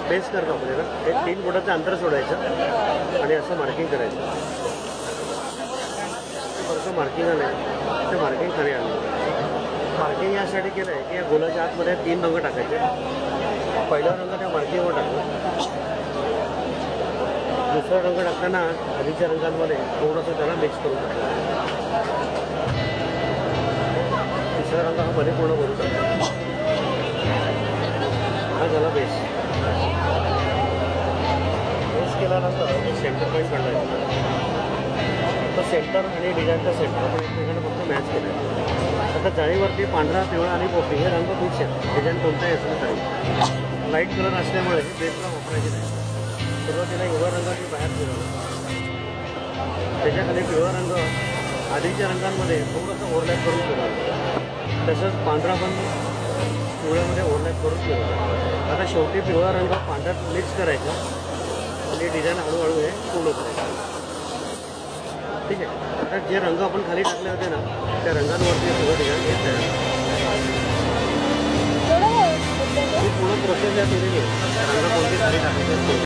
Paste करतो आपल्याला हे 3 बोटाचं अंतर सोडायचं आणि असं मार्किंग करायचं. वरचं मार्किंग आलं ते मार्किंग खाली आलं. मार्किंग यासाठी केलं आहे की या गोलाच्या आतमध्ये 3 रंग टाकायचे. पहिला रंग त्या मार्किंगवर टाकला. दुसरा रंग टाकताना आधीच्या रंगांमध्ये थोडंसं त्याला मिक्स करून टाकलं. तिसरा रंग हा मध्ये पूर्ण करून टाकला. हा झाला बेस. बेस केल्यानंतर सेंटर पॉईंट काढायचं. तर सेंटर आणि डिझाईनचा सेंटर आपण एकमेकांना फक्त मॅच केलं आहे. आता जाळीवरती पांढरा, पिवळा आणि पोपटी हे रंग फिक्स आहेत. डिझाईन कोणताही असलं तरी लाईट कलर असल्यामुळे हे बेसला वापरायचे नाही. सुरुवातीला हिरवा रंगाची बाहेर फिरवला. त्याच्याखाली पिवळा रंग आधीच्या रंगांमध्ये थोडंसं ओव्हरलॅप करून फिरवला. तसंच पांढरा पण पिवळ्यामध्ये ओव्हरलॅप करून फिरवला. आता शेवटी पिवळा रंग पांढऱ्यात मिक्स करायचा आणि डिझाईन हळूहळू हे पूर्ण करायचं. ठीक आहे. आता जे रंग आपण खाली टाकले होते ना त्या रंगांवरती सगळं डिझाईन हे तयार. ही पूर्ण प्रोसेस या केलेली आहे. रंग कोणते खाली टाकायचे